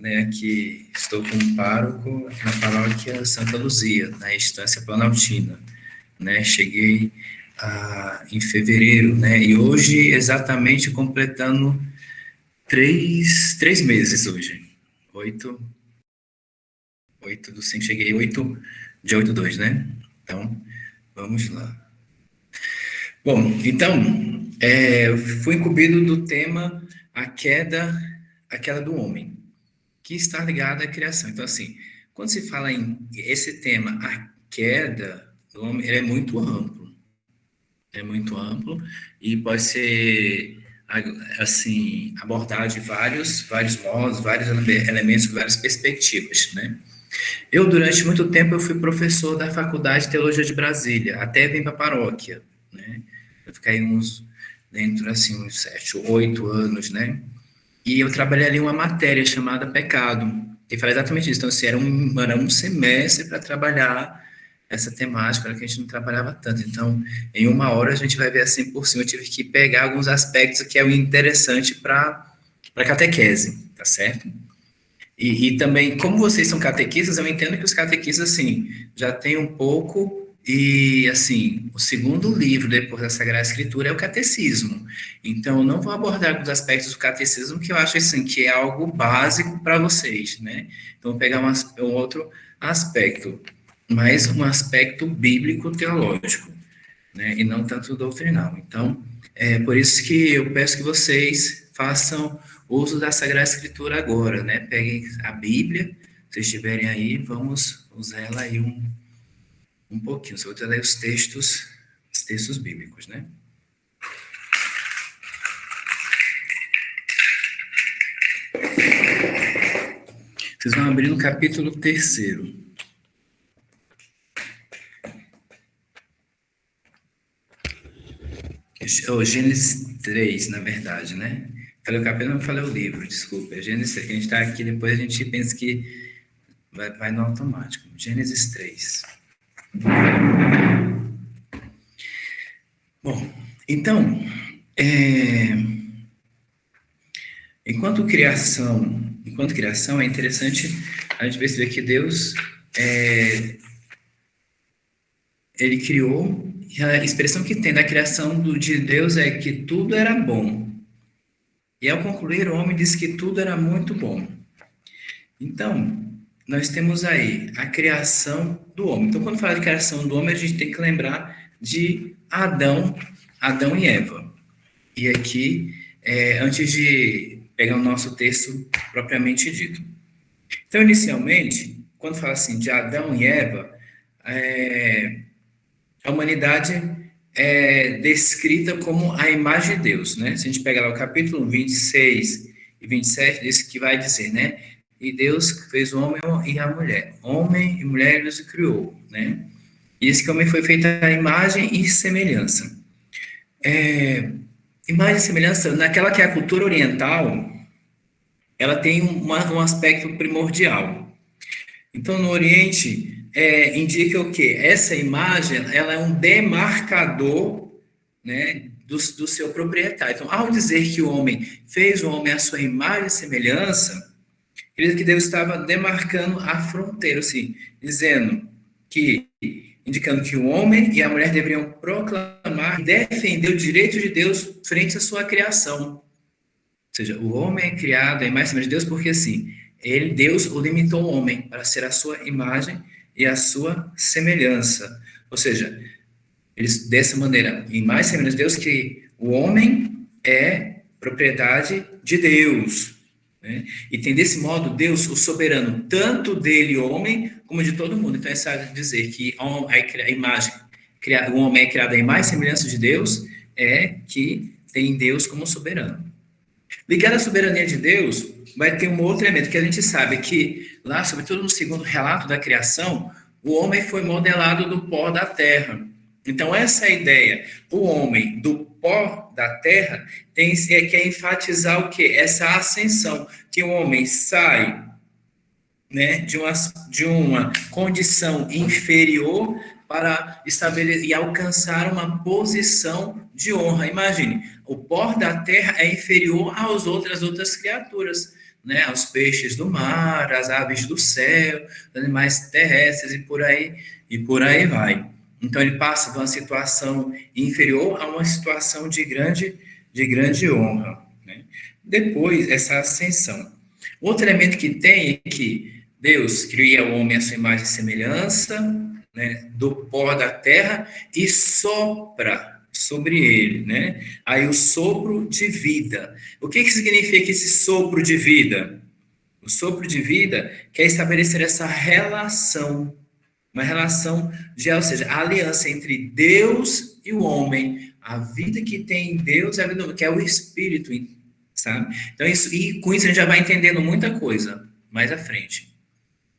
né, que estou como pároco aqui na paróquia Santa Luzia, na Estância Planaltina, né? Cheguei em fevereiro, né? E hoje, exatamente completando três meses hoje. Oito do 5, cheguei 8 de 8/2, né? Então, vamos lá. Bom, então, fui incumbido do tema a queda do homem, que está ligado à criação. Então, assim, quando se fala em esse tema, a queda do homem, ele é muito amplo e pode ser, assim, abordado de vários modos, vários elementos, várias perspectivas, né? Eu, durante muito tempo, eu fui professor da Faculdade de Teologia de Brasília, até vim para a paróquia, né? Eu fiquei uns 7, 8 anos, né? E eu trabalhei ali uma matéria chamada Pecado, que fala exatamente isso. Então, assim, era um semestre para trabalhar essa temática, era que a gente não trabalhava tanto. Então, em uma hora a gente vai ver assim por cima. Eu tive que pegar alguns aspectos que é o interessante para a catequese, tá certo? E também, como vocês são catequistas, eu entendo que os catequistas, assim, já têm um pouco, e, assim, o segundo livro depois da Sagrada Escritura é o Catecismo. Então, eu não vou abordar alguns aspectos do Catecismo que eu acho, assim, que é algo básico para vocês, né? Então, vou pegar um outro aspecto, mais um aspecto bíblico-teológico, né? E não tanto doutrinal. Então, é por isso que eu peço que vocês façam uso da Sagrada Escritura agora, né? Peguem a Bíblia, se estiverem aí, vamos usar ela aí um pouquinho. Só vou ler os textos bíblicos, né? Vocês vão abrir no capítulo 3º. Gênesis 3, na verdade, né? Falei o capítulo, não falei o livro, desculpa. Gênesis 3, que a gente está aqui, depois a gente pensa que vai no automático. Gênesis 3. Bom, então, enquanto criação é interessante a gente perceber que Deus, ele criou, e a expressão que tem da criação de Deus é que tudo era bom. E ao concluir, o homem disse que tudo era muito bom. Então, nós temos aí a criação do homem. Então, quando fala de criação do homem, a gente tem que lembrar de Adão e Eva. E aqui, antes de pegar o nosso texto propriamente dito. Então, inicialmente, quando fala assim de Adão e Eva, a humanidade é descrita como a imagem de Deus, né? Se a gente pegar lá o capítulo 26 e 27, diz que vai dizer, né? E Deus fez o homem e a mulher. Homem e mulher Deus criou, né? E esse que homem foi feito à imagem e semelhança. Imagem e semelhança, naquela que é a cultura oriental, ela tem um aspecto primordial. Então, no Oriente, indica o quê? Essa imagem, ela é um demarcador, né, do seu proprietário. Então, ao dizer que o homem fez o homem à sua imagem e semelhança, quer dizer que Deus estava demarcando a fronteira, assim, indicando que o homem e a mulher deveriam proclamar e defender o direito de Deus frente à sua criação. Ou seja, o homem é criado à imagem e semelhança de Deus porque, assim, Deus o limitou o homem para ser a sua imagem e a sua semelhança. Ou seja, dessa maneira, imagem e semelhança de Deus, que o homem é propriedade de Deus, né? E tem desse modo Deus, o soberano, tanto dele, homem, como de todo mundo. Então, essa dizer que a imagem, o homem é criado à imagem e semelhança de Deus, é que tem Deus como soberano. Ligado à soberania de Deus, vai ter um outro elemento que a gente sabe que lá, sobretudo no segundo relato da criação, o homem foi modelado do pó da terra. Então, essa ideia, o homem do pó da terra, quer enfatizar o quê? Essa ascensão, que o homem sai, né, de uma condição inferior para estabelecer e alcançar uma posição de honra. Imagine, o pó da terra é inferior às outras criaturas, né, aos peixes do mar, às aves do céu, animais terrestres e por aí vai. Então ele passa de uma situação inferior a uma situação de grande honra, né? Depois, essa ascensão. Outro elemento que tem é que Deus cria o homem à sua imagem e semelhança, né, do pó da terra e sopra sobre ele, né? Aí o sopro de vida. O que significa esse sopro de vida? O sopro de vida quer estabelecer essa relação, uma relação de, ou seja, a aliança entre Deus e o homem, a vida que tem em Deus, a vida que é o Espírito, sabe? Então isso, e com isso a gente já vai entendendo muita coisa mais à frente.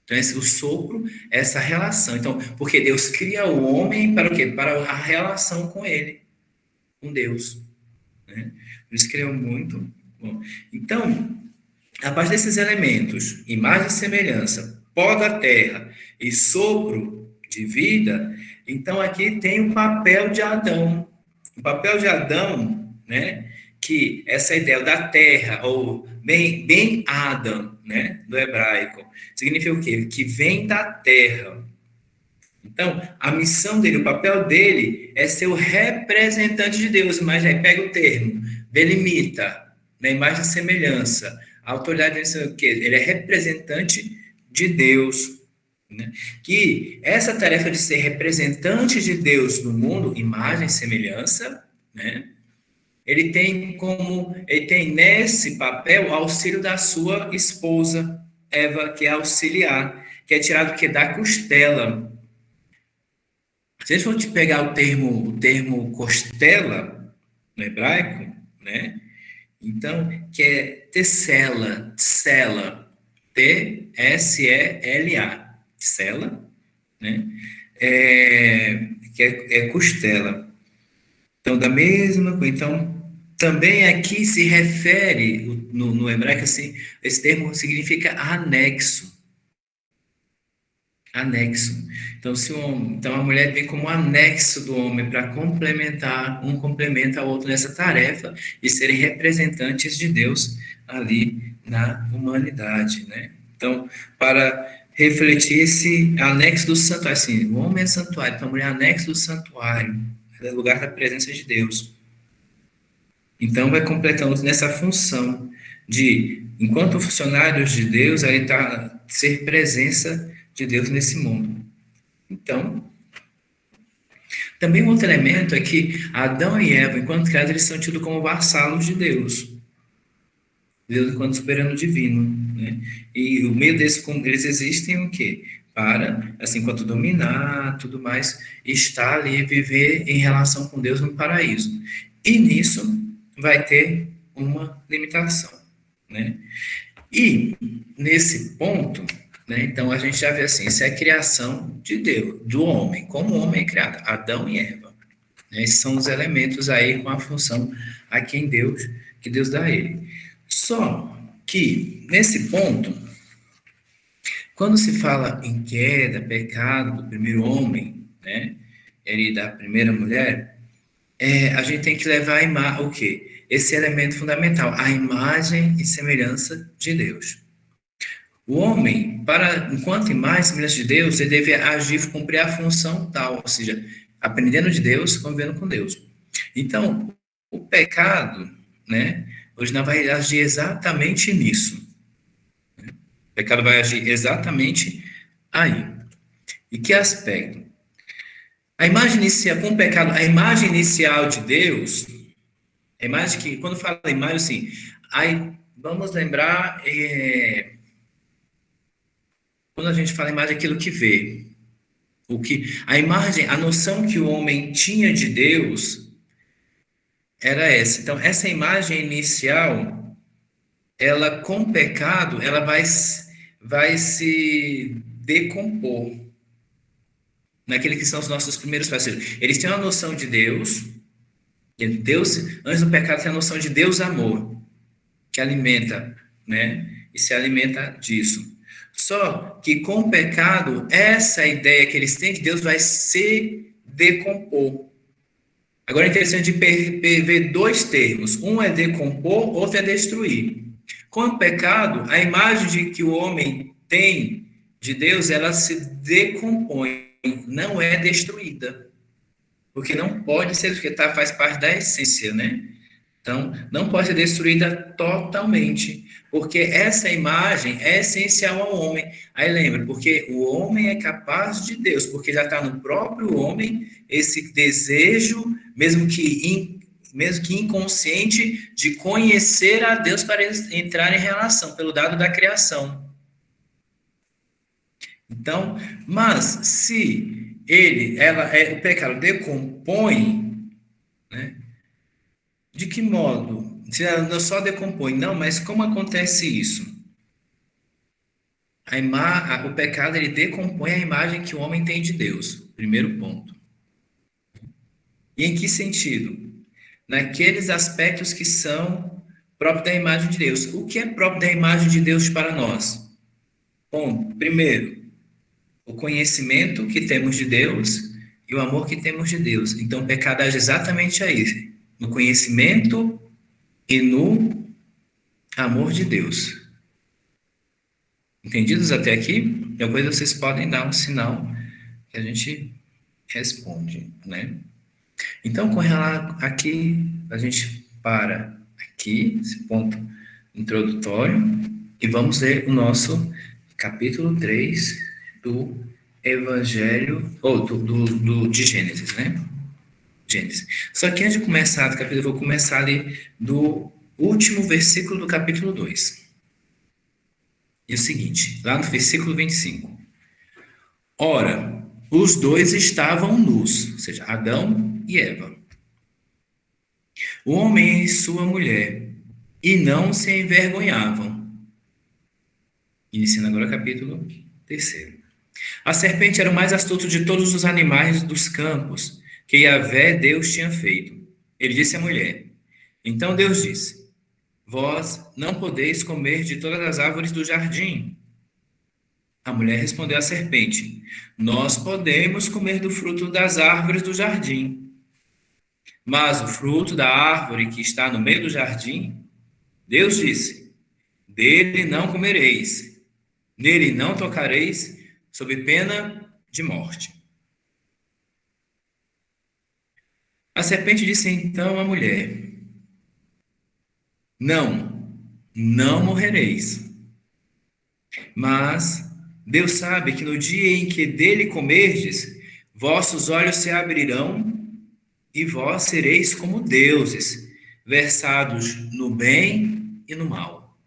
Então, o sopro, essa relação. Então, porque Deus cria o homem para o quê? Para a relação com ele, com Deus. Né? Por isso criou muito. Bom, então, a partir desses elementos, imagem e semelhança, pó da terra e sopro de vida, então aqui tem o papel de Adão. O papel de Adão, né? Que essa ideia da terra, ou bem Adam, né? Do hebraico, significa o quê? Que vem da terra. Então, a missão dele, o papel dele é ser o representante de Deus. Mas aí pega o termo, delimita, na imagem e semelhança. A autoridade é o quê? Ele é representante de Deus. Né? Que essa tarefa de ser representante de Deus no mundo, imagem e semelhança, né? Ele tem nesse papel o auxílio da sua esposa, Eva, que é auxiliar, que é tirado que da costela. Se a gente for te pegar o termo costela no hebraico, né? Então, que é tessela, T-S-E-L-A, tessela, né? Que é costela. Então, da mesma coisa. Então, também aqui se refere, no hebraico, assim, esse termo significa anexo. Anexo. Então, então a mulher vem como anexo do homem para complementar, um complementa o outro nessa tarefa de serem representantes de Deus ali na humanidade, né? Então, para refletir esse anexo do santuário, assim, o homem é santuário, então a mulher é anexo do santuário, é lugar da presença de Deus. Então, vai completando nessa função de, enquanto funcionários de Deus, aí está ser presença de Deus nesse mundo. Então, também um outro elemento é que Adão e Eva, enquanto criados, eles são tidos como vassalos de Deus. Deus enquanto soberano divino, né? E o meio desse, eles existem o quê? Para, assim, enquanto dominar, tudo mais, estar ali, viver em relação com Deus no paraíso. E nisso vai ter uma limitação, né? E, nesse ponto, né, então a gente já vê assim, isso é a criação de Deus, do homem, como o homem é criado, Adão e Eva. Né? Esses são os elementos aí com a função a quem Deus, que Deus dá a ele. Só que, nesse ponto, quando se fala em queda, pecado do primeiro homem, né, ele da primeira mulher, a gente tem que levar o quê? Esse elemento fundamental, a imagem e semelhança de Deus. O homem, enquanto imagem e semelhança de Deus, ele deve agir, cumprir a função tal, ou seja, aprendendo de Deus, convivendo com Deus. Então, o pecado, né, hoje não vai agir exatamente nisso. O pecado vai agir exatamente aí. E que aspecto? A imagem inicial, com o pecado, a imagem inicial de Deus, a imagem que, quando fala imagem, assim, aí vamos lembrar, quando a gente fala imagem, aquilo que vê. A imagem, a noção que o homem tinha de Deus era essa. Então, essa imagem inicial, ela com pecado, ela vai se decompor naquele que são os nossos primeiros parceiros. Eles têm uma noção de Deus, antes do pecado, tem a noção de Deus amor, que alimenta, né? E se alimenta disso. Só que com o pecado, essa ideia que eles têm de Deus vai se decompor. Agora é interessante ver dois termos. Um é decompor, outro é destruir. Com o pecado, a imagem de que o homem tem de Deus, ela se decompõe, não é destruída. Porque não pode ser, porque faz parte da essência, né? Então, não pode ser destruída totalmente, porque essa imagem é essencial ao homem. Aí lembra, porque o homem é capaz de Deus, porque já está no próprio homem esse desejo, mesmo que inconsciente, de conhecer a Deus para entrar em relação, pelo dado da criação. Então, mas se o pecado decompõe, né? De que modo? Se ela não só decompõe, não, mas como acontece isso? O pecado ele decompõe a imagem que o homem tem de Deus. Primeiro ponto. E em que sentido? Naqueles aspectos que são próprios da imagem de Deus. O que é próprio da imagem de Deus para nós? Bom, primeiro, o conhecimento que temos de Deus e o amor que temos de Deus. Então, o pecado age exatamente aí, no conhecimento e no amor de Deus. Entendidos até aqui? Depois vocês podem dar um sinal que a gente responde, né? Então, com relação aqui, a gente para aqui, esse ponto introdutório, e vamos ler o nosso capítulo 3 do Evangelho, ou de Gênesis, né? Gênesis. Só que antes de começar do capítulo, eu vou começar ali do último versículo do capítulo 2. E o seguinte, lá no versículo 25. Ora, os dois estavam nus, ou seja, Adão e Eva. O homem e sua mulher, e não se envergonhavam. Iniciando agora o capítulo 3. A serpente era o mais astuto de todos os animais dos campos que Yahvé Deus tinha feito. Ele disse à mulher. Então Deus disse: Vós não podeis comer de todas as árvores do jardim. A mulher respondeu à serpente: Nós podemos comer do fruto das árvores do jardim. Mas o fruto da árvore que está no meio do jardim, Deus disse: Dele não comereis, nele não tocareis, sob pena de morte. A serpente disse então à mulher: não morrereis. Mas Deus sabe que no dia em que dele comerdes, vossos olhos se abrirão e vós sereis como deuses, versados no bem e no mal.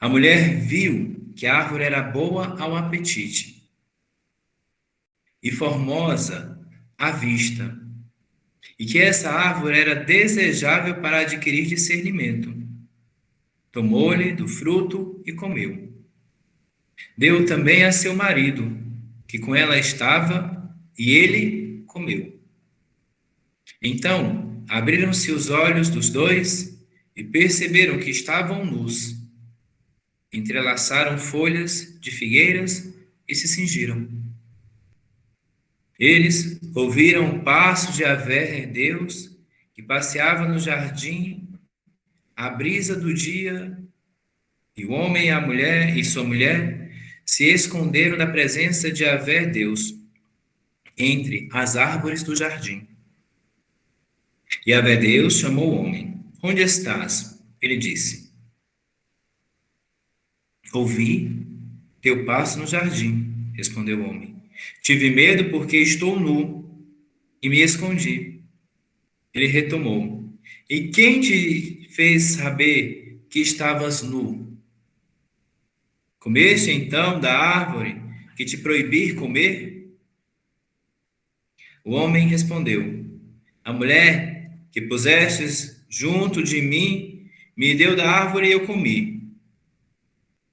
A mulher viu que a árvore era boa ao apetite e formosa à vista, e que essa árvore era desejável para adquirir discernimento. Tomou-lhe do fruto e comeu. Deu também a seu marido, que com ela estava, e ele comeu. Então, abriram-se os olhos dos dois e perceberam que estavam nus. Entrelaçaram folhas de figueiras e se cingiram. Eles ouviram o passo de Yahvé, Deus, que passeava no jardim à brisa do dia, e o homem e a mulher e sua mulher se esconderam da presença de Yahvé, Deus, entre as árvores do jardim. E Yahvé, Deus, chamou o homem. Onde estás? Ele disse. Ouvi teu passo no jardim, respondeu o homem. Tive medo porque estou nu e me escondi. Ele retomou. E quem te fez saber que estavas nu? Comeste então da árvore que te proibir comer? O homem respondeu: A mulher que pusestes junto de mim me deu da árvore e eu comi.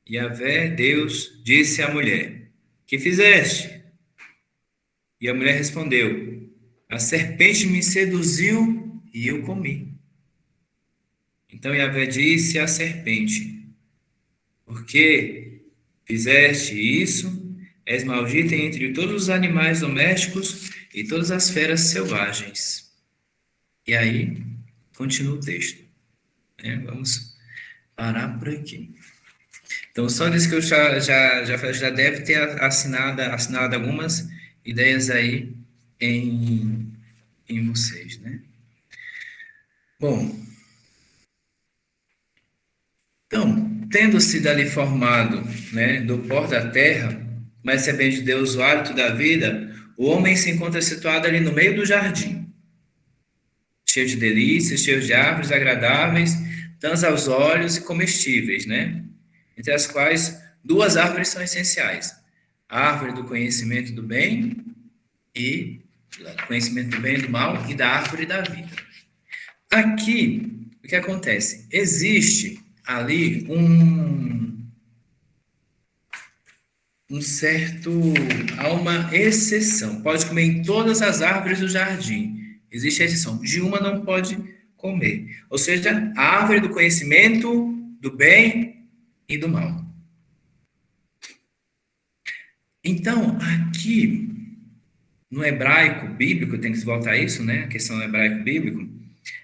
E Yahvé, Deus, disse à mulher: Que fizeste? E a mulher respondeu: A serpente me seduziu e eu comi. Então Yahvé disse à serpente: Por que fizeste isso? És maldita entre todos os animais domésticos e todas as feras selvagens. E aí, continua o texto. Vamos parar por aqui. Então, só disso que eu já deve ter assinado algumas ideias aí em vocês, né? Bom, então, tendo sido ali formado, né, do pó da terra, mas recebendo de Deus o hálito da vida, o homem se encontra situado ali no meio do jardim, cheio de delícias, cheio de árvores agradáveis, tãs aos olhos e comestíveis, né? Entre as quais duas árvores são essenciais: a árvore do conhecimento do bem e do conhecimento do bem e do mal e da árvore da vida. Aqui, o que acontece? Existe ali há uma exceção. Pode comer em todas as árvores do jardim. Existe a exceção. De uma não pode comer. Ou seja, a árvore do conhecimento do bem e do mal. Então, aqui no hebraico bíblico, tem que se voltar a isso, né? A questão do hebraico bíblico.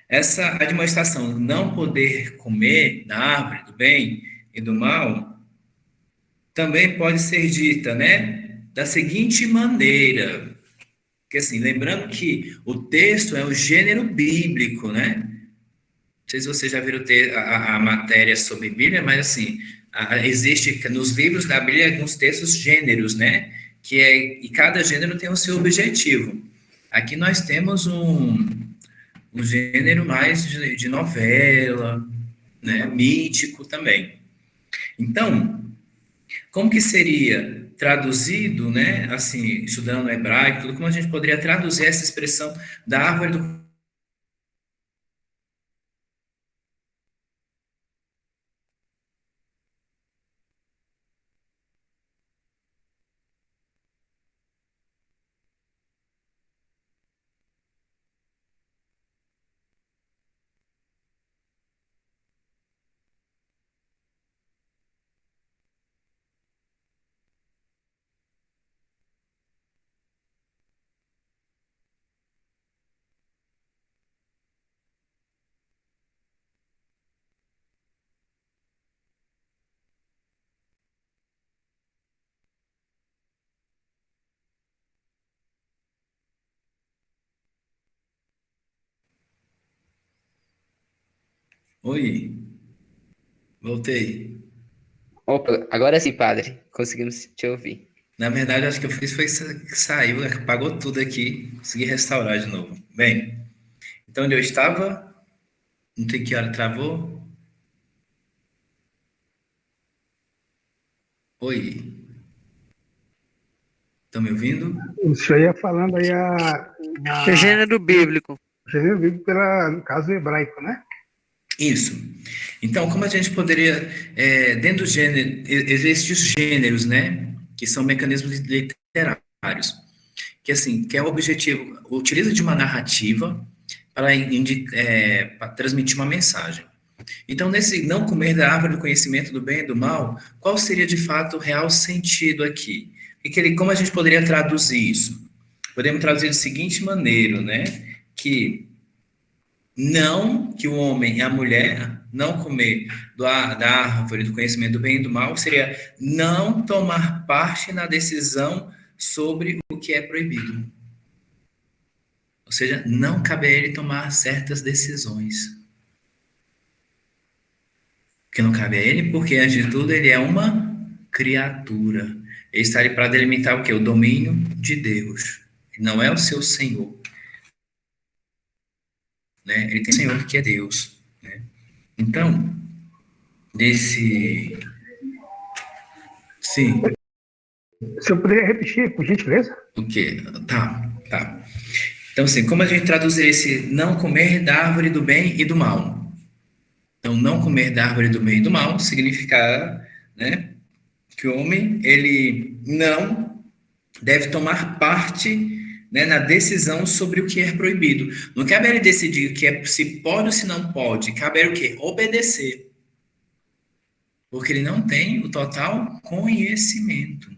Essa admoestação, não poder comer da árvore do bem e do mal, também pode ser dita, né? Da seguinte maneira, que assim, lembrando que o texto é o gênero bíblico, né? Não sei se você já viram a matéria sobre Bíblia, mas assim, existe nos livros da Bíblia alguns textos gêneros, né? E cada gênero tem o seu objetivo. Aqui nós temos um gênero mais de novela, né? Mítico também. Então, como que seria traduzido, né? Assim, estudando hebraico, tudo, como a gente poderia traduzir essa expressão da árvore do. Oi, voltei. Opa, agora sim, padre. Conseguimos te ouvir. Na verdade, acho que eu fiz foi saiu, né, apagou tudo aqui, consegui restaurar de novo. Bem, então onde eu estava, não sei que hora travou. Oi, estão me ouvindo? O senhor ia falando aí Gênero bíblico. gênero bíblico no caso hebraico, né? Isso. Então, como a gente poderia, dentro do gênero, existem os gêneros, né? Que são mecanismos literários. Que assim, que é o objetivo, utiliza de uma narrativa para transmitir uma mensagem. Então, nesse não comer da árvore do conhecimento do bem e do mal, qual seria de fato o real sentido aqui? Como a gente poderia traduzir isso? Podemos traduzir da seguinte maneira, né? Que não que o homem e a mulher não comer da árvore do conhecimento do bem e do mal seria não tomar parte na decisão sobre o que é proibido. Ou seja, não cabe a ele tomar certas decisões. Que não cabe a ele, porque antes de tudo ele é uma criatura. Ele está ali para delimitar o que? O domínio de Deus. Ele não é o seu Senhor. Né? Ele tem Senhor que é Deus. Né? Então, desse. Sim, O senhor poderia repetir, por gentileza? o quê? Tá, tá. Então, assim, como a gente traduzir esse não comer da árvore do bem e do mal? Então, não comer da árvore do bem e do mal significa, né, que o homem, ele não deve tomar parte, né, na decisão sobre o que é proibido. Não cabe a ele decidir o que é, se pode ou se não pode. Cabe a ele o quê? Obedecer. Porque ele não tem o total conhecimento.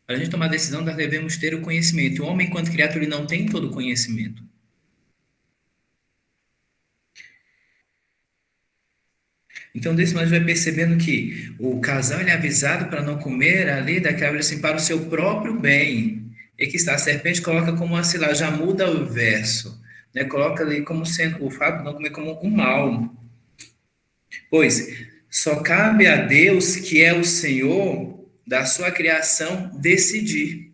Para a gente tomar decisão, nós devemos ter o conhecimento. O homem, enquanto criatura, ele não tem todo o conhecimento. Então, desse modo, a gente vai percebendo que o casal ele é avisado para não comer ali daquela árvore assim, para o seu próprio bem. E que está, a serpente coloca como assim lá, já muda o verso, né? Coloca ali como sendo o fato de não comer como um mal. Pois só cabe a Deus, que é o Senhor da sua criação, decidir.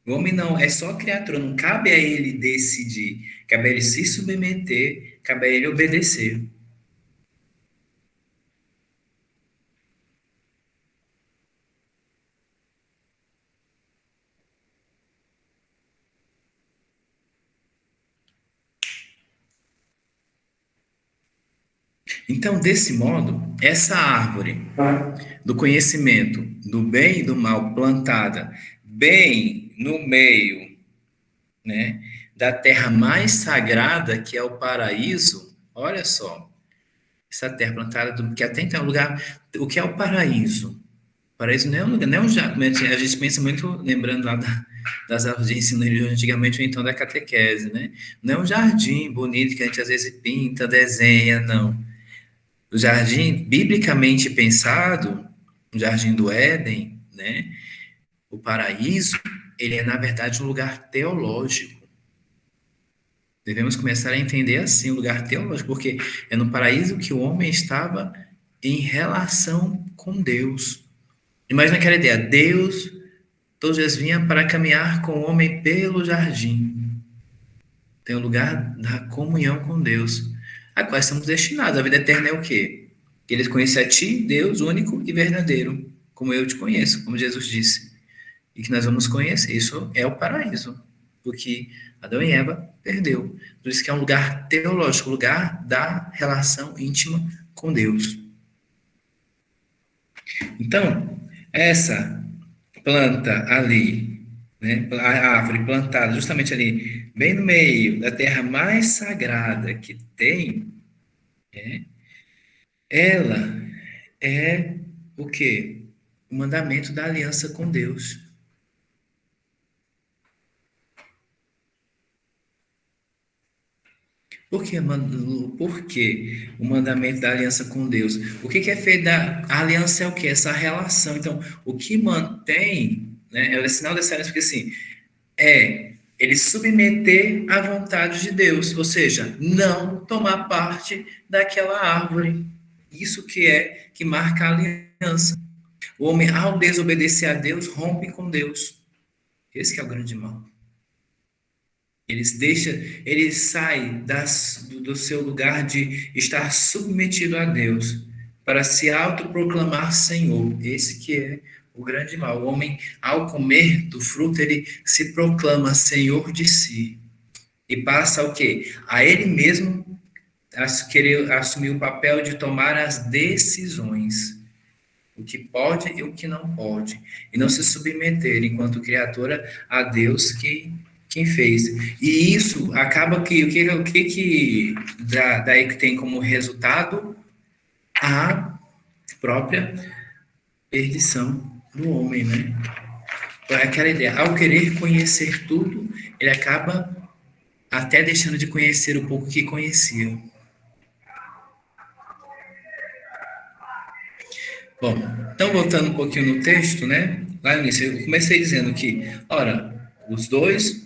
O homem não, é só criatura, não cabe a ele decidir, cabe a ele se submeter, cabe a ele obedecer. Então, desse modo, essa árvore do conhecimento do bem e do mal plantada bem no meio, né, da terra mais sagrada, que é o paraíso, olha só, essa terra plantada, que até então é um lugar, o que é o paraíso? O paraíso não é um lugar, não é um jardim, a gente pensa muito, lembrando lá das aulas de ensino religioso antigamente, ou então da catequese, né? Não é um jardim bonito que a gente às vezes pinta, desenha, não. O jardim, biblicamente pensado, o jardim do Éden, né? O paraíso, ele é, na verdade, um lugar teológico. Devemos começar a entender assim, um lugar teológico, porque é no paraíso que o homem estava em relação com Deus. Imagina aquela ideia, Deus todos os dias vinha para caminhar com o homem pelo jardim. Tem o lugar da comunhão com Deus, a qual estamos destinados. A vida eterna é o quê? Que eles conheçam a ti, Deus único e verdadeiro, como eu te conheço, como Jesus disse. E que nós vamos conhecer. Isso é o paraíso, porque Adão e Eva perdeu. Por isso que é um lugar teológico, lugar da relação íntima com Deus. Então, essa planta ali, né, a árvore plantada justamente ali, bem no meio da terra mais sagrada que tem, ela é o quê? O mandamento da aliança com Deus. Por que o mandamento da aliança com Deus? O que é feito da a aliança é o que? Essa relação. Então, o que mantém, né, é o sinal dessa aliança, porque assim, é ele submeter à vontade de Deus, ou seja, não tomar parte daquela árvore. Isso que marca a aliança. O homem, ao desobedecer a Deus, rompe com Deus. Esse que é o grande mal. Ele sai do seu lugar de estar submetido a Deus para se autoproclamar Senhor. Esse que é o grande mal. O homem, ao comer do fruto, ele se proclama Senhor de si. E passa o quê? A ele mesmo querer assumir o papel de tomar as decisões. O que pode e o que não pode. E não se submeter, enquanto criatura, a Deus quem fez. E isso acaba que o que daí que tem como resultado a própria perdição do homem, né? Então, é aquela ideia, ao querer conhecer tudo, ele acaba até deixando de conhecer o pouco que conhecia. Bom, então voltando um pouquinho no texto, né? Lá no início, eu comecei dizendo que, ora, os dois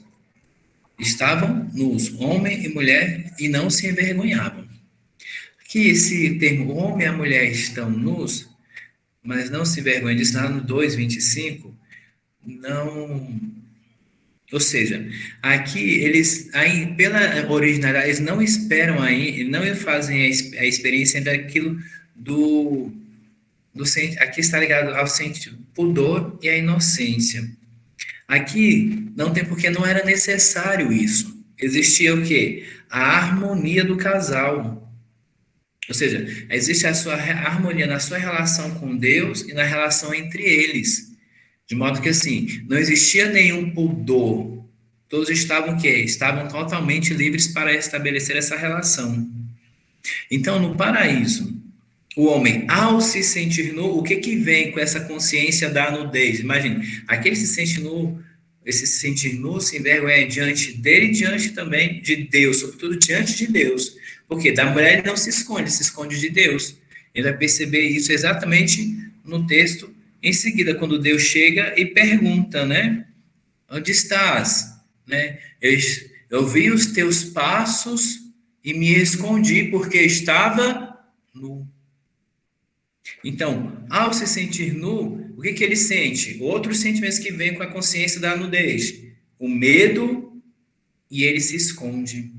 estavam nus, homem e mulher, e não se envergonhavam. Que esse termo homem e a mulher estão nus, mas não se envergonham disso, lá no 2:25, não. Ou seja, aqui eles, aí, pela originalidade, eles não esperam aí, não fazem a experiência daquilo do aqui está ligado ao sentido pudor e à inocência. Aqui não tem porque não era necessário isso. Existia o quê? A harmonia do casal. Ou seja, existe a sua harmonia na sua relação com Deus e na relação entre eles. De modo que, assim, não existia nenhum pudor. Todos estavam o quê? Estavam totalmente livres para estabelecer essa relação. Então, no paraíso, o homem, ao se sentir nu, o que vem com essa consciência da nudez? Imagine, aquele se sente nu, esse se sentir nu, se envergonha diante dele e diante também de Deus, sobretudo diante de Deus. Porque da mulher ele não se esconde de Deus. Ele vai perceber isso exatamente no texto em seguida, quando Deus chega e pergunta, né? Onde estás? Né? Eu vi os teus passos e me escondi porque estava nu. Então, ao se sentir nu, o que que ele sente? Outros sentimentos que vêm com a consciência da nudez. O medo e ele se esconde.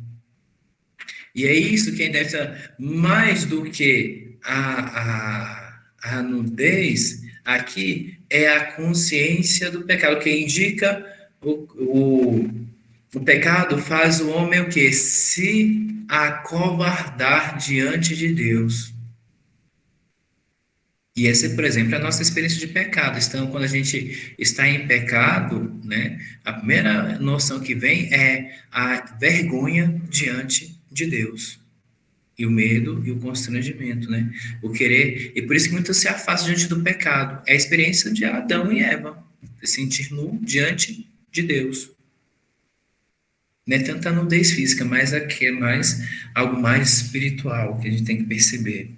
E é isso que interessa mais do que a nudez, aqui é a consciência do pecado, que indica o pecado faz o homem o quê? Se acovardar diante de Deus. E essa, por exemplo, é a nossa experiência de pecado. Então, quando a gente está em pecado, né, a primeira noção que vem é a vergonha diante de Deus. E o medo e o constrangimento, né? O querer. E por isso que muitos se afastam diante do pecado. É a experiência de Adão e Eva. Se sentir nu diante de Deus. Não é tanta nudez física, mas aqui é mais algo mais espiritual que a gente tem que perceber.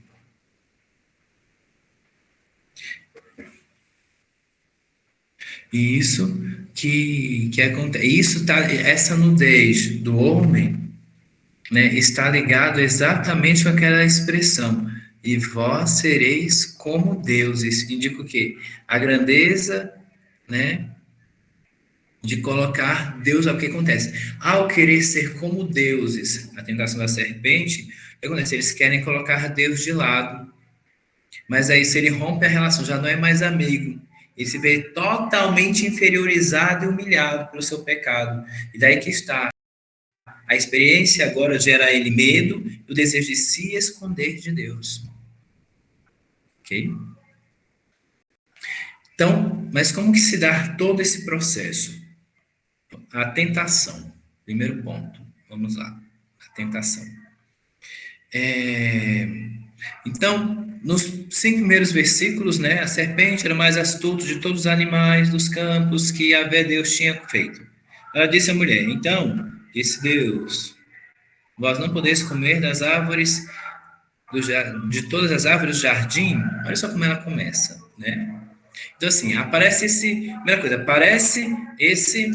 E isso que acontece, essa nudez do homem, né, está ligado exatamente com aquela expressão. E vós sereis como deuses. Indica o quê? A grandeza, né, de colocar Deus. O que acontece? Ao querer ser como deuses, a tentação da serpente, o que acontece? Eles querem colocar Deus de lado. Mas aí, se ele rompe a relação, já não é mais amigo. Ele se vê totalmente inferiorizado e humilhado pelo seu pecado. E daí que está. A experiência agora gera a ele medo e o desejo de se esconder de Deus. Ok? Então, mas como que se dá todo esse processo? A tentação. Primeiro ponto. Vamos lá. A tentação. Então, nos 5 primeiros versículos, né, a serpente era mais astuta de todos os animais dos campos que Yahvé Deus tinha feito. Ela disse à mulher, então, disse Deus, vós não podeis comer das árvores, de todas as árvores do jardim. Olha só como ela começa, né? Então, assim, aparece primeira coisa, aparece esse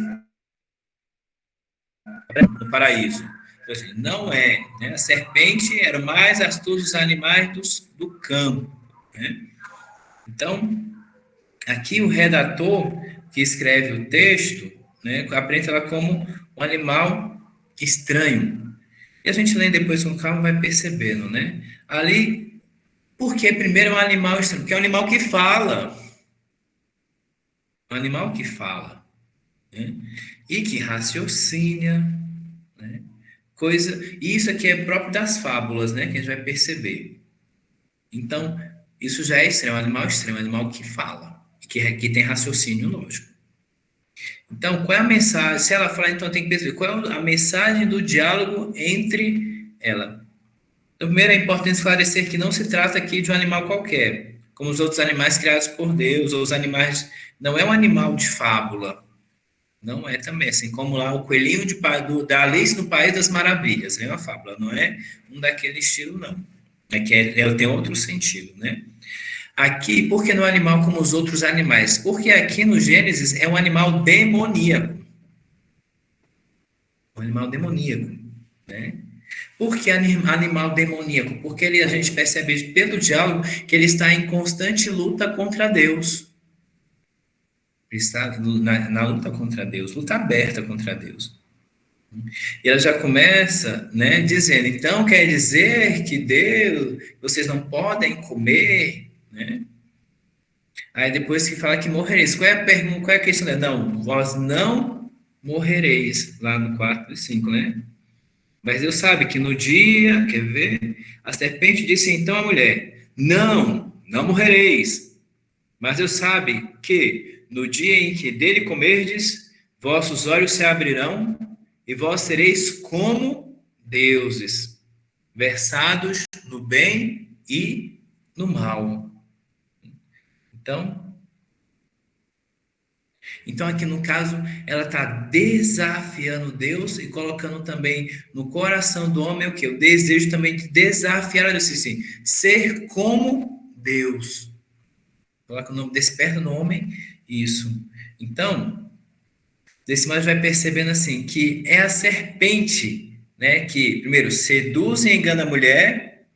no paraíso. Então, assim, não é, né? A serpente era mais astuta dos animais do campo, né? Então, aqui o redator que escreve o texto, né, apresenta ela como um animal estranho. E a gente lendo depois com calma vai percebendo, né? Ali, porque primeiro é um animal estranho, porque é um animal que fala. Um animal que fala, né? E que raciocina, né? E isso aqui é próprio das fábulas, né? Que a gente vai perceber. Então, isso já é estranho, é um animal estranho, é um animal que fala, que tem raciocínio lógico. Então, qual é a mensagem? Se ela falar, então tem que perceber qual é a mensagem do diálogo entre ela. Então, primeiro é importante esclarecer que não se trata aqui de um animal qualquer, como os outros animais criados por Deus, ou os animais. Não é um animal de fábula. Não é também, assim como lá o coelhinho da Alice no País das Maravilhas. É uma fábula, não é um daquele estilo, não. É que tem outro sentido, né? Aqui, por que não é um animal como os outros animais? Porque aqui no Gênesis é um animal demoníaco. Um animal demoníaco, né? Por que animal demoníaco? Porque a gente percebe pelo diálogo que ele está em constante luta contra Deus. Ele está na luta contra Deus, luta aberta contra Deus. E ela já começa, né, dizendo, então quer dizer que Deus, vocês não podem comer, né? Aí depois que fala que morrereis, qual é a pergunta, qual é a questão dela? Não, vós não morrereis, lá no 4 e 5, né? Mas Deus sabe que no dia, quer ver? A serpente disse então à mulher, não morrereis. Mas Deus sabe que no dia em que dele comerdes, vossos olhos se abrirão e vós sereis como deuses, versados no bem e no mal. Então, Então, aqui no caso, ela está desafiando Deus e colocando também no coração do homem o quê? O desejo também de desafiar a Deus, assim, ser como Deus. Coloca o nome, desperta no homem isso. Então, desse modo vai percebendo assim que é a serpente, né, que primeiro seduz e engana a mulher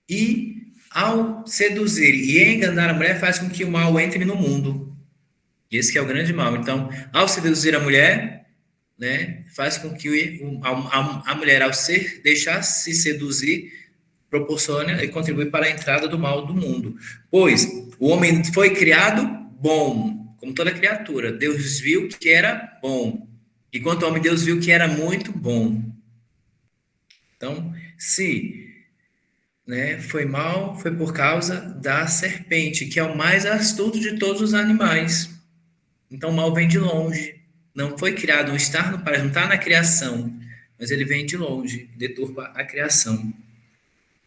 e ao seduzir e enganar a mulher faz com que o mal entre no mundo. Esse que é o grande mal. Então, ao seduzir a mulher, né, faz com que a mulher, ao deixar-se seduzir, proporciona e contribui para a entrada do mal do mundo. Pois o homem foi criado bom, como toda criatura. Deus viu que era bom. E quanto ao homem, Deus viu que era muito bom. Então, se, né, foi mal, foi por causa da serpente, que é o mais astuto de todos os animais. Então, o mal vem de longe. Não foi criado, estar no paraíso, não está na criação, mas ele vem de longe, deturpa a criação.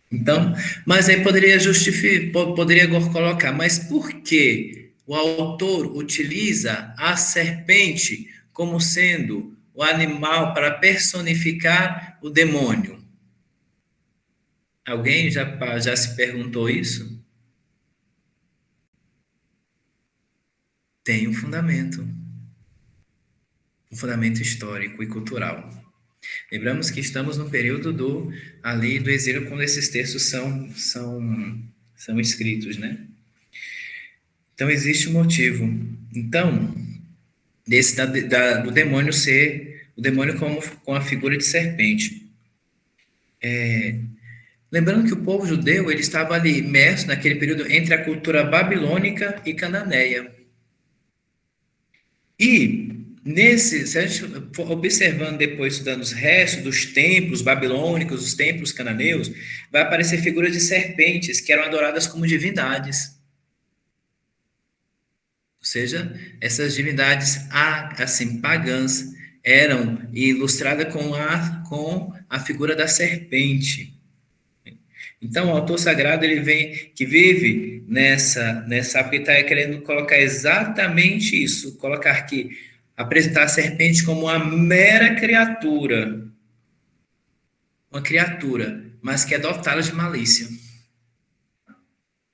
Então, mas aí poderia justificar, poderia colocar, mas por que o autor utiliza a serpente como sendo o animal para personificar o demônio? Alguém já se perguntou isso? Tem um fundamento histórico e cultural. Lembramos que estamos no período do exílio, quando esses textos são escritos, né? Então, existe um motivo. Então, do demônio ser, o demônio com a figura de serpente. Lembrando que o povo judeu, ele estava ali imerso naquele período entre a cultura babilônica e cananeia. E se a gente for observando depois, estudando os restos dos templos babilônicos, os templos cananeus, vai aparecer figuras de serpentes que eram adoradas como divindades. Ou seja, essas divindades assim pagãs eram ilustradas com a figura da serpente. Então, o autor sagrado, que vive nessa época, está querendo colocar exatamente isso, apresentar a serpente como uma mera criatura, uma criatura, mas que é dotada de malícia,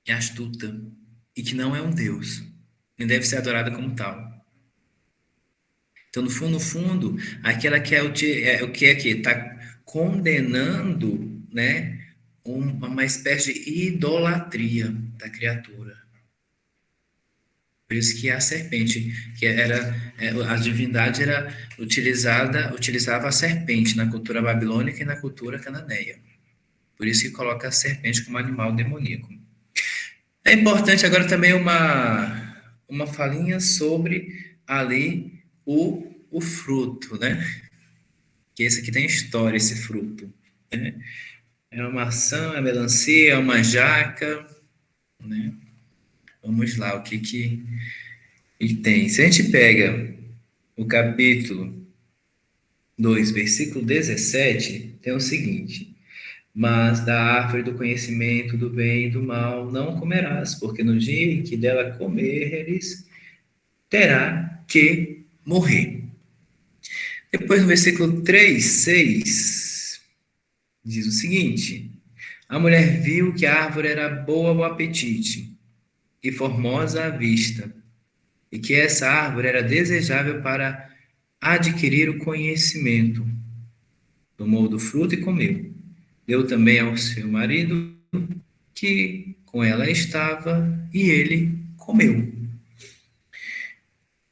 é astuta, e que não é um Deus, nem deve ser adorada como tal. Então, no fundo, aquela que o que está condenando, né, uma espécie de idolatria da criatura. Por isso que a serpente, a divindade utilizava a serpente na cultura babilônica e na cultura cananeia. Por isso que coloca a serpente como animal demoníaco. É importante agora também uma falinha sobre ali o fruto, né? Que esse aqui tem história, esse fruto, né? É uma maçã, é melancia, é uma jaca, né? Vamos lá, o que tem? Se a gente pega o capítulo 2, versículo 17, tem o seguinte: mas da árvore do conhecimento do bem e do mal não comerás, porque no dia em que dela comeres, terá que morrer. Depois, no versículo 3, 6, diz o seguinte: a mulher viu que a árvore era boa ao apetite e formosa à vista, e que essa árvore era desejável para adquirir o conhecimento. Tomou do fruto e comeu. Deu também ao seu marido, que com ela estava, e ele comeu.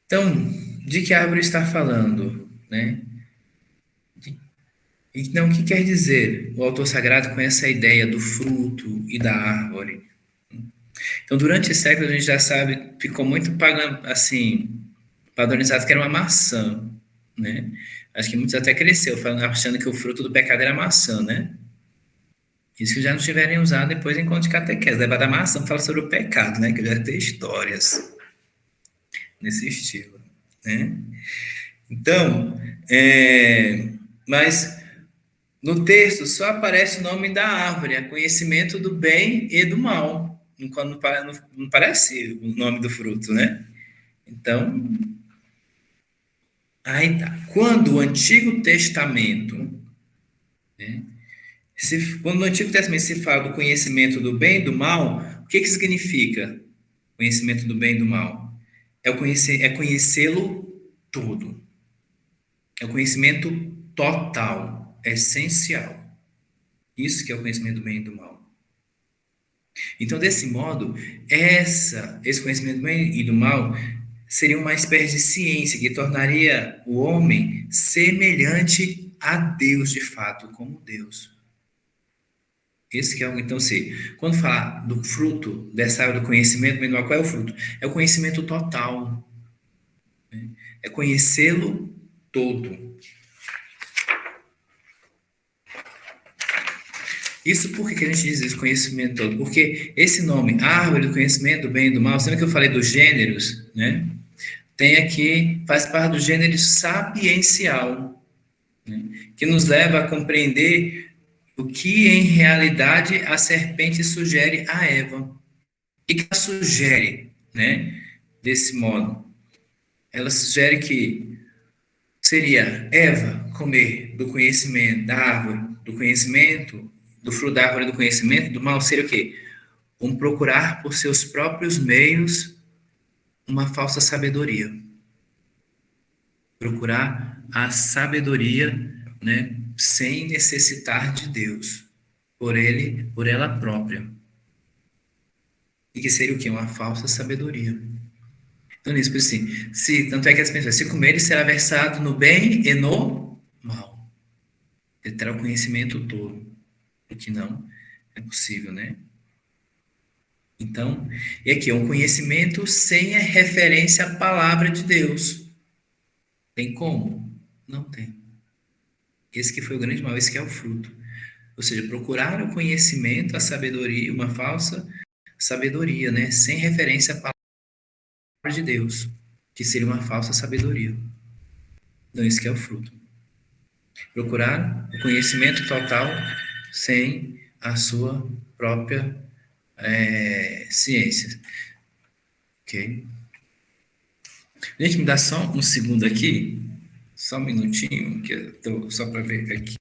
Então, de que árvore está falando, né? Então, o que quer dizer o autor sagrado com essa ideia do fruto e da árvore? Então, durante séculos, a gente já sabe, ficou muito assim, padronizado que era uma maçã, né? Acho que muitos até cresceu, achando que o fruto do pecado era maçã, né? Isso que já não tiverem usado depois em conta de catequese. Levar da maçã fala sobre o pecado, né? Que já tem histórias nesse estilo, né? Então, mas no texto só aparece o nome da árvore, é conhecimento do bem e do mal. Não parece o nome do fruto, né? Então, aí tá. Quando o Antigo Testamento, né, quando no Antigo Testamento se fala do conhecimento do bem e do mal, o que que significa conhecimento do bem e do mal? É conhecê-lo tudo. É o conhecimento total, essencial. Isso que é o conhecimento do bem e do mal. Então, desse modo, esse conhecimento do bem e do mal seria uma espécie de ciência que tornaria o homem semelhante a Deus de fato, como Deus. Esse que é o, então, se quando falar do fruto dessa área do conhecimento do bem e do mal, qual é o fruto? É o conhecimento total. É conhecê-lo todo. Isso por que a gente diz isso, conhecimento todo? Porque esse nome, árvore do conhecimento do bem e do mal, sendo que eu falei dos gêneros, né? Tem aqui, faz parte do gênero sapiencial, né? Que nos leva a compreender o que em realidade a serpente sugere a Eva. O que ela sugere, né? Desse modo, ela sugere que seria Eva comer do conhecimento da árvore, do conhecimento, do fruto da árvore do conhecimento do mal, seria o quê? Um procurar por seus próprios meios uma falsa sabedoria. Procurar a sabedoria, né, sem necessitar de Deus, por ela própria. E que seria o quê? Uma falsa sabedoria. Então, isso, por assim, tanto é que as pessoas, se comer, ele será versado no bem e no mal. Ele terá o conhecimento todo, o que não é possível, né? Então, e aqui é um conhecimento sem a referência à palavra de Deus. Tem como? Não tem. Esse que foi o grande mal, esse que é o fruto. Ou seja, procurar o conhecimento, a sabedoria, uma falsa sabedoria, né? Sem referência à palavra de Deus, que seria uma falsa sabedoria. Então, esse que é o fruto. Procurar o conhecimento total sem a sua própria ciência. Ok? Gente, me dá só um segundo aqui, só um minutinho, que eu tô, só para ver aqui.